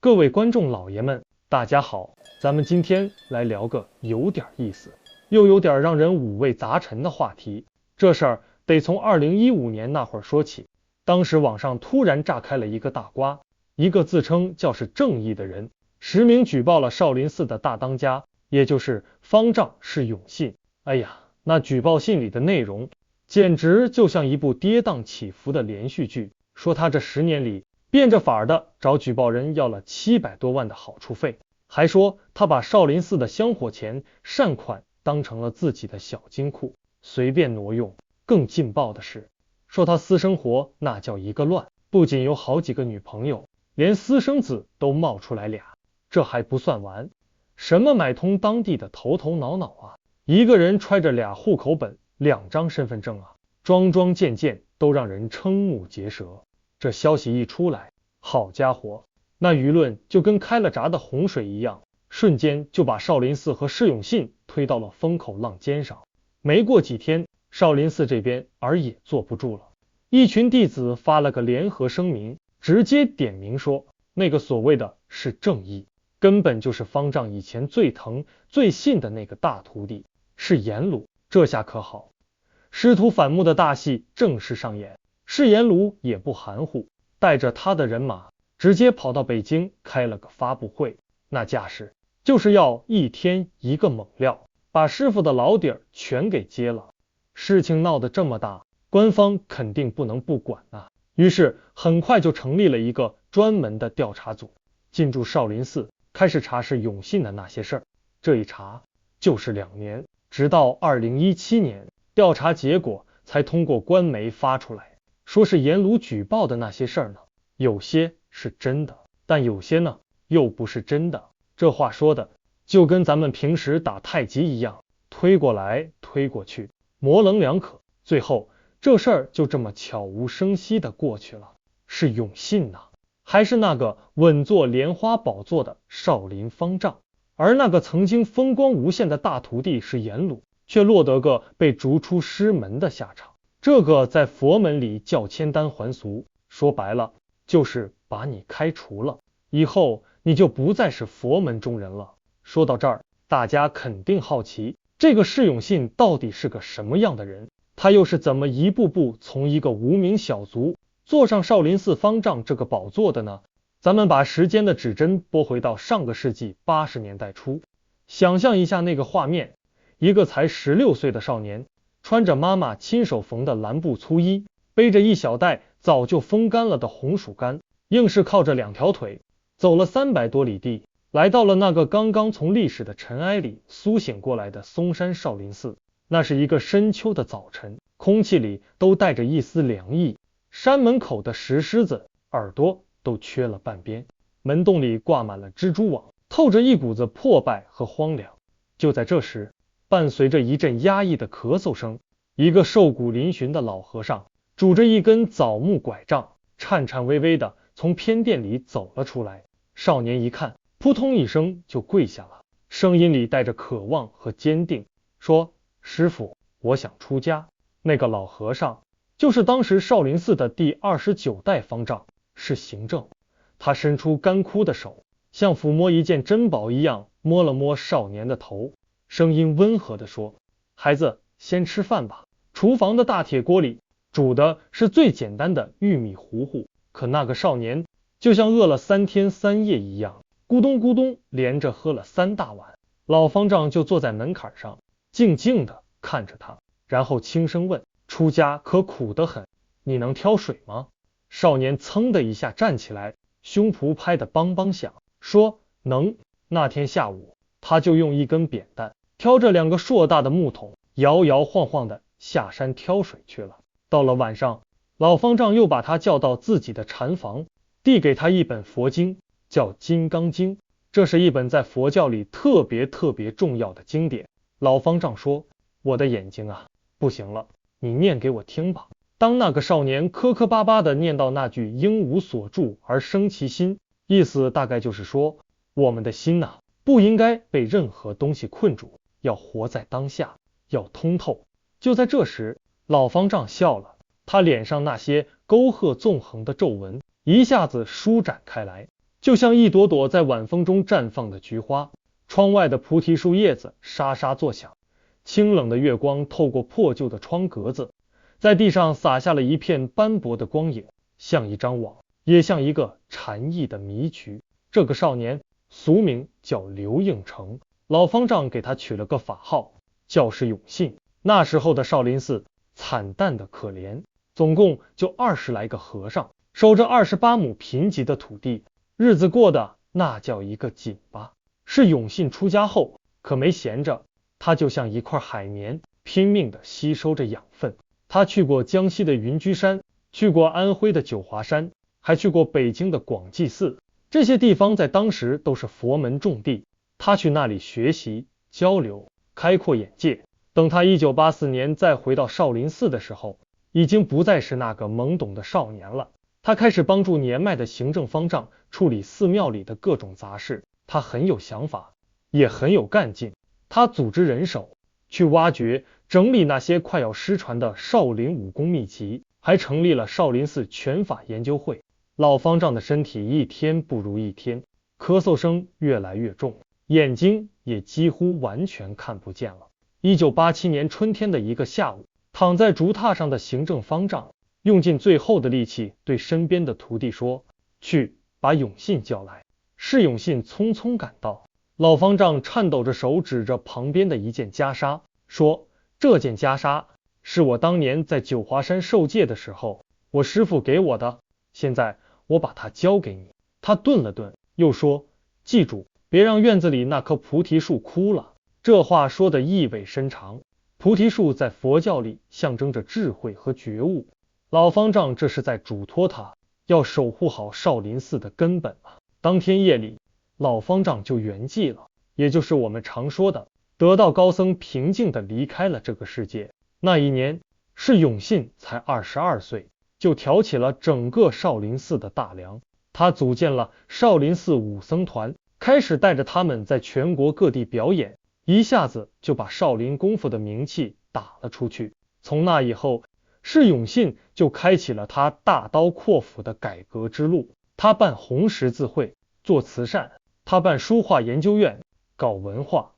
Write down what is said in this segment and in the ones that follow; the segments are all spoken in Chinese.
各位观众老爷们，大家好，咱们今天来聊个有点意思，又有点让人五味杂陈的话题。这事儿得从2015年那会儿说起，当时网上突然炸开了一个大瓜，一个自称叫是正义的人，实名举报了少林寺的大当家，也就是方丈释永信。哎呀，那举报信里的内容简直就像一部跌宕起伏的连续剧，说他这10年里变着法儿的找举报人要了700多万的好处费，还说他把少林寺的香火钱善款当成了自己的小金库，随便挪用。更劲爆的是，说他私生活那叫一个乱，不仅有好几个女朋友，连私生子都冒出来俩。这还不算完，什么买通当地的头头脑脑啊，一个人揣着俩户口本、2张身份证啊，桩桩件件都让人瞠目结舌。这消息一出来，好家伙，那舆论就跟开了闸的洪水一样，瞬间就把少林寺和释永信推到了风口浪尖上。没过几天，少林寺这边也坐不住了，一群弟子发了个联合声明，直接点名说，那个所谓的是正义，根本就是方丈以前最疼最信的那个大徒弟，是颜鲁。这下可好，师徒反目的大戏正式上演。释颜鲁也不含糊，带着他的人马直接跑到北京开了个发布会，那架势就是要一天一个猛料，把师傅的老底儿全给揭了。事情闹得这么大，官方肯定不能不管啊，于是很快就成立了一个专门的调查组，进驻少林寺，开始查释永信的那些事儿。这一查就是2年，直到2017年，调查结果才通过官媒发出来，说是颜鲁举报的那些事儿呢，有些是真的，但有些呢又不是真的。这话说的就跟咱们平时打太极一样，推过来推过去，模棱两可，最后这事儿就这么悄无声息的过去了。是永信呐，还是那个稳坐莲花宝座的少林方丈？而那个曾经风光无限的大徒弟是颜鲁，却落得个被逐出师门的下场。这个在佛门里叫签单还俗，说白了就是把你开除了，以后你就不再是佛门中人了。说到这儿，大家肯定好奇，这个释永信到底是个什么样的人？他又是怎么一步步从一个无名小卒坐上少林寺方丈这个宝座的呢？咱们把时间的指针拨回到上个世纪80年代初，想象一下那个画面，一个才16岁的少年，穿着妈妈亲手缝的蓝布粗衣，背着一小袋早就风干了的红薯干，硬是靠着2条腿走了300多里地，来到了那个刚刚从历史的尘埃里苏醒过来的嵩山少林寺。那是一个深秋的早晨，空气里都带着一丝凉意，山门口的石狮子耳朵都缺了半边，门洞里挂满了蜘蛛网，透着一股子破败和荒凉。就在这时，伴随着一阵压抑的咳嗽声，一个瘦骨嶙峋的老和尚拄着一根枣木拐杖，颤颤巍巍地从偏殿里走了出来。少年一看，扑通一声就跪下了，声音里带着渴望和坚定，说：师父，我想出家。那个老和尚就是当时少林寺的第29代方丈，是行政。他伸出干枯的手，像抚摸一件珍宝一样摸了摸少年的头，声音温和地说：孩子，先吃饭吧。厨房的大铁锅里煮的是最简单的玉米糊糊，可那个少年就像饿了3天3夜一样，咕咚咕咚连着喝了3大碗。老方丈就坐在门槛上，静静地看着他，然后轻声问：出家可苦得很，你能挑水吗？少年噌的一下站起来，胸脯拍得梆梆响，说：能。那天下午，他就用一根扁担挑着2个硕大的木桶，摇摇晃晃地下山挑水去了。到了晚上，老方丈又把他叫到自己的禅房，递给他一本佛经，叫《金刚经》，这是一本在佛教里特别重要的经典。老方丈说：我的眼睛啊，不行了，你念给我听吧。当那个少年磕磕巴巴地念到那句应无所住而生其心，意思大概就是说，我们的心呐，不应该被任何东西困住，要活在当下，要通透。就在这时，老方丈笑了，他脸上那些沟壑纵横的皱纹一下子舒展开来，就像一朵朵在晚风中绽放的菊花。窗外的菩提树叶子沙沙作响，清冷的月光透过破旧的窗格子，在地上洒下了一片斑驳的光影，像一张网，也像一个禅意的迷局。这个少年俗名叫刘应成，老方丈给他取了个法号，叫是永信。那时候的少林寺惨淡的可怜，总共就20来个和尚，守着28亩贫瘠的土地，日子过得那叫一个紧巴。是永信出家后可没闲着，他就像一块海绵，拼命地吸收着养分。他去过江西的云居山，去过安徽的九华山，还去过北京的广济寺。这些地方在当时都是佛门重地，他去那里学习交流，开阔眼界。等他1984年再回到少林寺的时候，已经不再是那个懵懂的少年了。他开始帮助年迈的行政方丈处理寺庙里的各种杂事。他很有想法，也很有干劲。他组织人手去挖掘整理那些快要失传的少林武功秘籍，还成立了少林寺拳法研究会。老方丈的身体一天不如一天，咳嗽声越来越重，眼睛也几乎完全看不见了。1987年春天的一个下午，躺在竹榻上的行政方丈用尽最后的力气对身边的徒弟说：“去把永信叫来。”释永信匆匆赶到，老方丈颤抖着手指着旁边的一件袈裟，说：“这件袈裟是我当年在九华山受戒的时候，我师父给我的，现在我把它交给你。”他顿了顿，又说：“记住，别让院子里那棵菩提树枯了。”这话说的意味深长。菩提树在佛教里象征着智慧和觉悟，老方丈这是在嘱托他要守护好少林寺的根本啊。当天夜里，老方丈就圆寂了，也就是我们常说的得道高僧平静地离开了这个世界。那一年，释永信才22岁，就挑起了整个少林寺的大梁。他组建了少林寺武僧团，开始带着他们在全国各地表演，一下子就把少林功夫的名气打了出去。从那以后，释永信就开启了他大刀阔斧的改革之路。他办红十字会，做慈善；他办书画研究院，搞文化；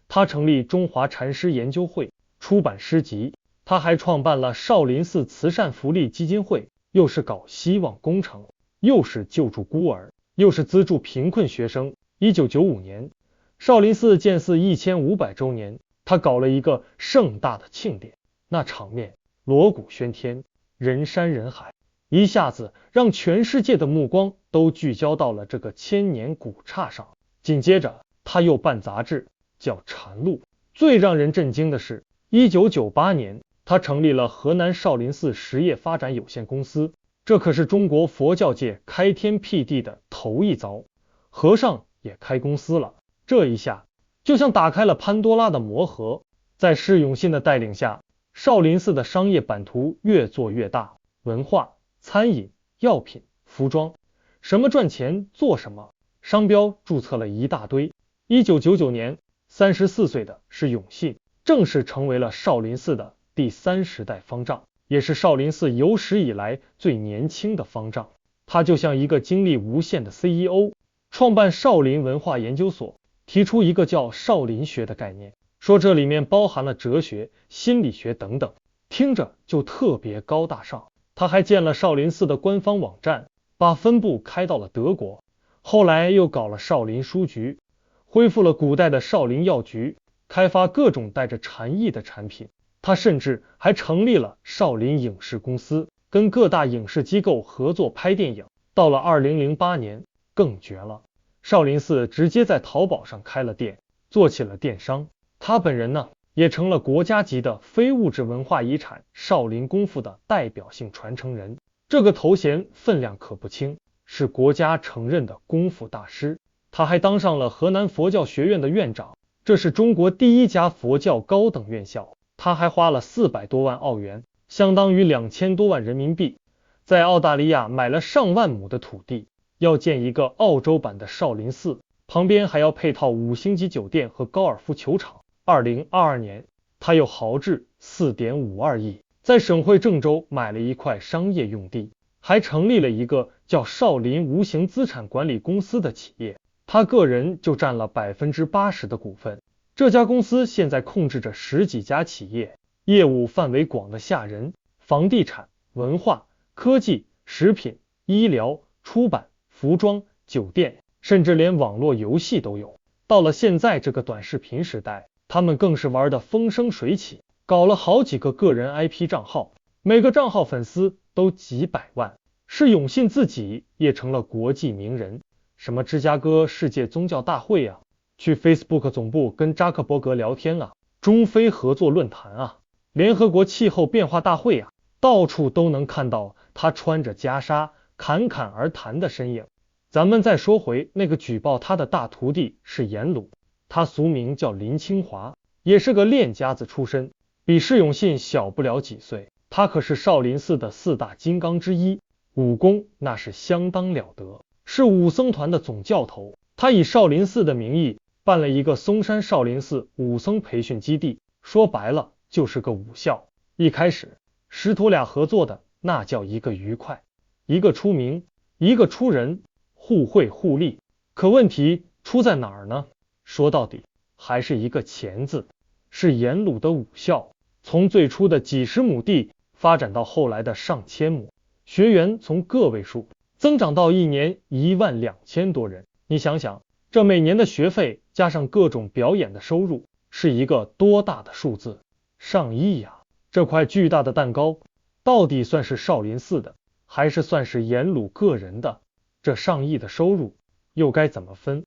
他成立中华禅师研究会，出版诗集；他还创办了少林寺慈善福利基金会，又是搞希望工程，又是救助孤儿，又是资助贫困学生。1995年，少林寺建寺1500周年，他搞了一个盛大的庆典，那场面锣鼓喧天，人山人海，一下子让全世界的目光都聚焦到了这个千年古刹上。紧接着他又办杂志，叫禅路。最让人震惊的是1998年他成立了河南少林寺实业发展有限公司，这可是中国佛教界开天辟地的头一遭，和尚也开公司了。这一下就像打开了潘多拉的魔盒。在释永信的带领下，少林寺的商业版图越做越大，文化、餐饮、药品、服装，什么赚钱做什么，商标注册了一大堆。1999年，34岁的释永信正式成为了少林寺的第30代方丈，也是少林寺有史以来最年轻的方丈。他就像一个精力无限的 CEO， 创办少林文化研究所，提出一个叫少林学的概念，说这里面包含了哲学、心理学等等，听着就特别高大上。他还建了少林寺的官方网站，把分部开到了德国，后来又搞了少林书局，恢复了古代的少林药局，开发各种带着禅意的产品。他甚至还成立了少林影视公司，跟各大影视机构合作拍电影。到了2008年更绝了，少林寺直接在淘宝上开了店，做起了电商。他本人呢，也成了国家级的非物质文化遗产少林功夫的代表性传承人。这个头衔分量可不轻，是国家承认的功夫大师。他还当上了河南佛教学院的院长，这是中国第一家佛教高等院校。他还花了400多万澳元，相当于2000多万人民币，在澳大利亚买了上万亩的土地，要建一个澳洲版的少林寺，旁边还要配套5星级酒店和高尔夫球场。2022年，他又豪掷4.52亿，在省会郑州买了一块商业用地。还成立了一个叫少林无形资产管理公司的企业，他个人就占了80%的股份。这家公司现在控制着10几家企业，业务范围广得吓人，房地产、文化、科技、食品、医疗、出版、服装、酒店，甚至连网络游戏都有。到了现在这个短视频时代，他们更是玩得风生水起，搞了好几个个人 IP 账号，每个账号粉丝都几百万。释永信自己也成了国际名人，什么芝加哥世界宗教大会啊，去 Facebook 总部跟扎克伯格聊天啊，中非合作论坛啊，联合国气候变化大会啊，到处都能看到他穿着袈裟侃侃而谈的身影。咱们再说回那个举报他的大徒弟是颜鲁，他俗名叫林清华，也是个练家子出身，比释永信小不了几岁。他可是少林寺的4大金刚之一，武功那是相当了得，是武僧团的总教头。他以少林寺的名义办了一个嵩山少林寺武僧培训基地，说白了就是个武校。一开始师徒俩合作的那叫一个愉快，一个出名，一个出人，互惠互利。可问题出在哪儿呢？说到底还是一个钱字，是颜鲁的武校，从最初的几十亩地发展到后来的上千亩，学员从个位数增长到一年12000多人。你想想，这每年的学费加上各种表演的收入，是一个多大的数字？上亿呀！这块巨大的蛋糕到底算是少林寺的，还是算是颜鲁个人的？这上亿的收入又该怎么分？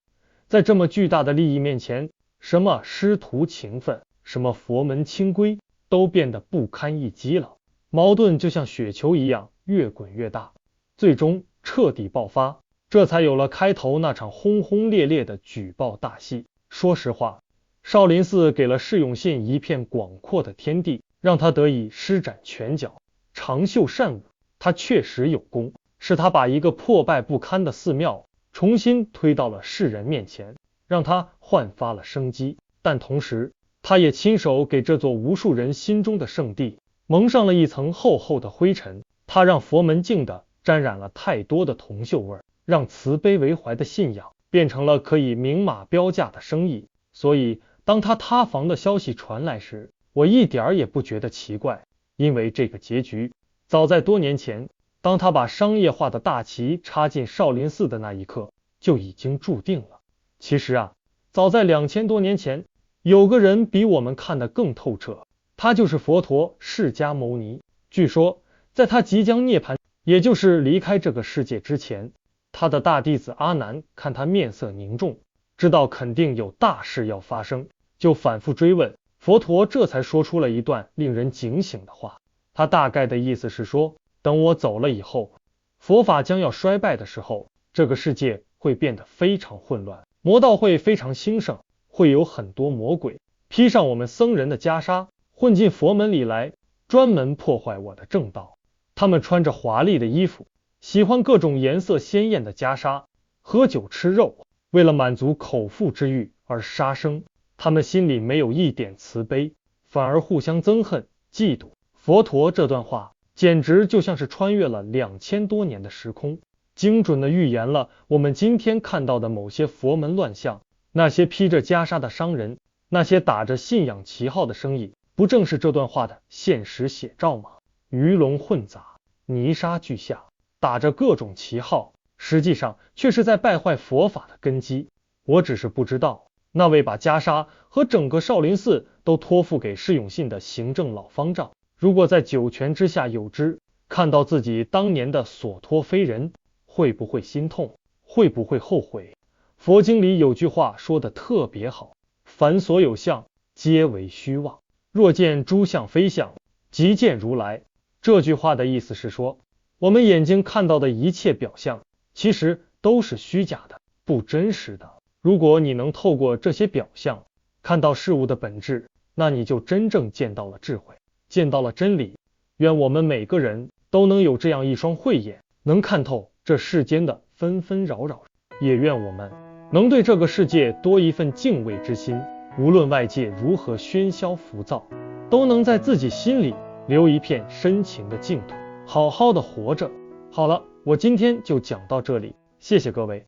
在这么巨大的利益面前，什么师徒情分，什么佛门清规，都变得不堪一击了。矛盾就像雪球一样越滚越大，最终彻底爆发，这才有了开头那场轰轰烈烈的举报大戏。说实话，少林寺给了释永信一片广阔的天地，让他得以施展拳脚，长袖善舞。他确实有功，是他把一个破败不堪的寺庙重新推到了世人面前，让他焕发了生机。但同时，他也亲手给这座无数人心中的圣地蒙上了一层厚厚的灰尘。他让佛门净的沾染了太多的铜锈味，让慈悲为怀的信仰变成了可以明码标价的生意。所以当他塌房的消息传来时，我一点也不觉得奇怪，因为这个结局早在多年前，当他把商业化的大旗插进少林寺的那一刻就已经注定了。其实啊，早在2000多年前，有个人比我们看得更透彻，他就是佛陀释迦牟尼。据说在他即将涅槃，也就是离开这个世界之前，他的大弟子阿难看他面色凝重，知道肯定有大事要发生，就反复追问，佛陀这才说出了一段令人警醒的话。他大概的意思是说，等我走了以后，佛法将要衰败的时候，这个世界会变得非常混乱，魔道会非常兴盛，会有很多魔鬼披上我们僧人的袈裟，混进佛门里来，专门破坏我的正道。他们穿着华丽的衣服，喜欢各种颜色鲜艳的袈裟，喝酒吃肉，为了满足口腹之欲而杀生。他们心里没有一点慈悲，反而互相憎恨嫉妒。佛陀这段话简直就像是穿越了2000多年的时空，精准地预言了我们今天看到的某些佛门乱象。那些披着袈裟的商人，那些打着信仰旗号的生意，不正是这段话的现实写照吗？鱼龙混杂，泥沙俱下，打着各种旗号，实际上却是在败坏佛法的根基。我只是不知道，那位把袈裟和整个少林寺都托付给释永信的行政老方丈，如果在九泉之下有知，看到自己当年的所托非人，会不会心痛？会不会后悔？佛经里有句话说得特别好，凡所有相，皆为虚妄，若见诸相非相，即见如来。这句话的意思是说，我们眼睛看到的一切表象，其实都是虚假的，不真实的。如果你能透过这些表象看到事物的本质，那你就真正见到了智慧，见到了真理。愿我们每个人都能有这样一双慧眼，能看透这世间的纷纷扰扰，也愿我们能对这个世界多一份敬畏之心，无论外界如何喧嚣浮躁，都能在自己心里留一片深情的净土，好好的活着，好了，我今天就讲到这里，谢谢各位。